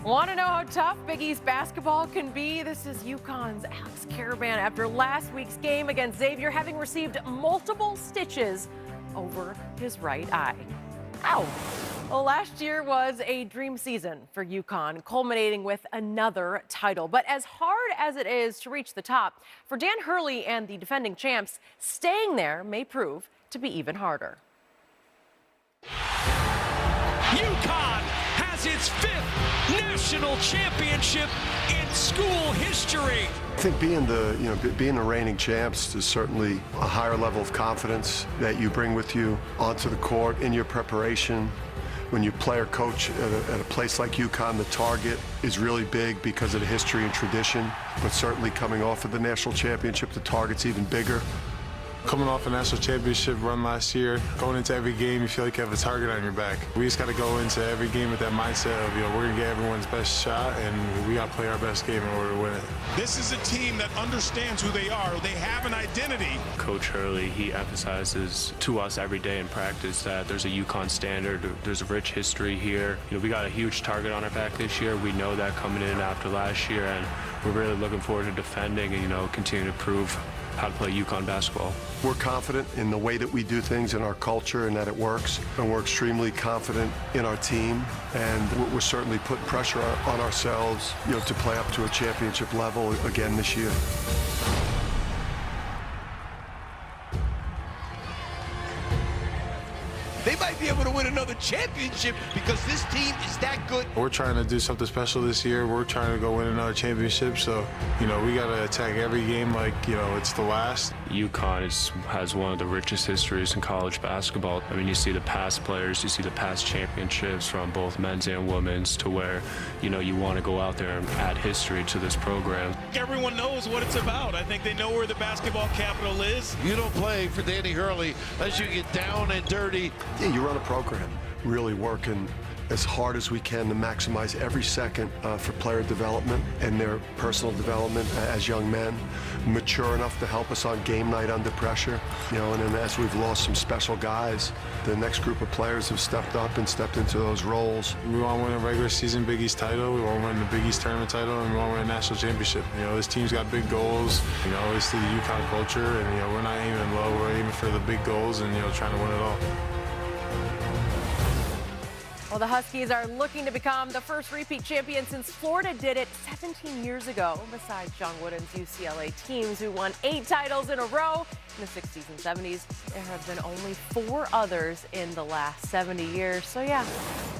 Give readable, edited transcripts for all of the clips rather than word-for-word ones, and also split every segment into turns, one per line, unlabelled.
Want to know how tough Big East basketball can be? This is UConn's Alex Caravan after last week's game against Xavier, having received multiple stitches over his right eye. Ow! Well, last year was a dream season for UConn, culminating with another title. But as hard as it is to reach the top, for Dan Hurley and the defending champs, staying there may prove to be even harder.
UConn has its 5th national championship in school history.
I think being the reigning champs is certainly a higher level of confidence that you bring with you onto the court in your preparation. When you play or coach at a place like UConn, the target is really big because of the history and tradition. But certainly coming off of the national championship, the target's even bigger.
Coming off a national championship run last year, going into every game, you feel like you have a target on your back. We just got to go into every game with that mindset of, we're going to get everyone's best shot, and we got to play our best game in order to win it.
This is a team that understands who they are. They have an identity.
Coach Hurley, he emphasizes to us every day in practice that there's a UConn standard, there's a rich history here. We got a huge target on our back this year. We know that coming in after last year, and we're really looking forward to defending and, continuing to prove how to play UConn basketball.
We're confident in the way that we do things in our culture and that it works. And we're extremely confident in our team. And we're certainly putting pressure on ourselves, to play up to a championship level again this year.
They might be able to win another championship because this team is that good.
We're trying to do something special this year. We're trying to go win another championship. So, we got to attack every game like, it's the last.
UConn has one of the richest histories in college basketball. You see the past players, you see the past championships from both men's and women's, to where, you want to go out there and add history to this program.
Everyone knows what it's about. I think they know where the basketball capital is.
You don't play for Danny Hurley unless you get down and dirty.
Yeah, you run a program, really working as hard as we can to maximize every second for player development and their personal development as young men, mature enough to help us on game night under pressure. And then as we've lost some special guys, the next group of players have stepped up and stepped into those roles.
We want to win a regular season Big East title, we want to win the Big East tournament title, and we want to win a national championship. This team's got big goals. It's the UConn culture, and we're not aiming low, we're aiming for the big goals and trying to win it all.
Well, the Huskies are looking to become the first repeat champion since Florida did it 17 years ago. Besides John Wooden's UCLA teams, who won 8 titles in a row in the 60s and 70s, there have been only 4 others in the last 70 years. So, yeah,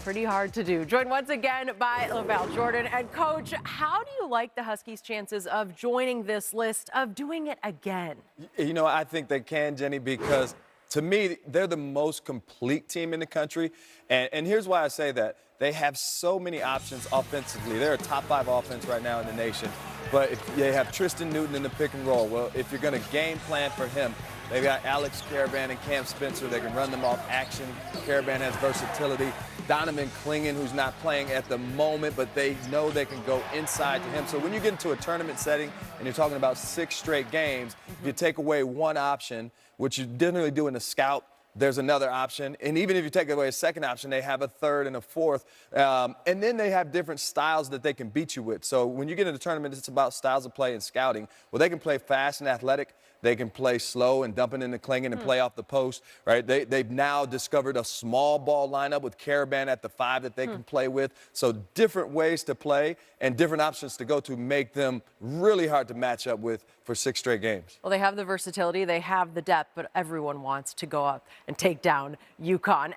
pretty hard to do. Joined once again by LaVall Jordan. And, Coach, how do you like the Huskies' chances of joining this list, of doing it again?
I think they can, Jenny, because to me, they're the most complete team in the country. And here's why I say that. They have so many options offensively. They're a top 5 offense right now in the nation. But if they have Tristan Newton in the pick and roll. Well, if you're going to game plan for him, they've got Alex Caravan and Cam Spencer. They can run them off action. Caravan has versatility. Donovan Clingan, who's not playing at the moment, but they know they can go inside to him. So when you get into a tournament setting and you're talking about 6 straight games, if you take away one option, which you generally do in the scout, there's another option. And even if you take away a second option, they have a third and a fourth. And then they have different styles that they can beat you with. So when you get into the tournament, it's about styles of play and scouting. Well, they can play fast and athletic. They can play slow and dump it into Clingan and play off the post, right? They've now discovered a small ball lineup with Caravan at the 5 that they can play with. So different ways to play and different options to go to make them really hard to match up with for 6 straight games.
Well, they have the versatility, they have the depth, but everyone wants to go up and take down UConn.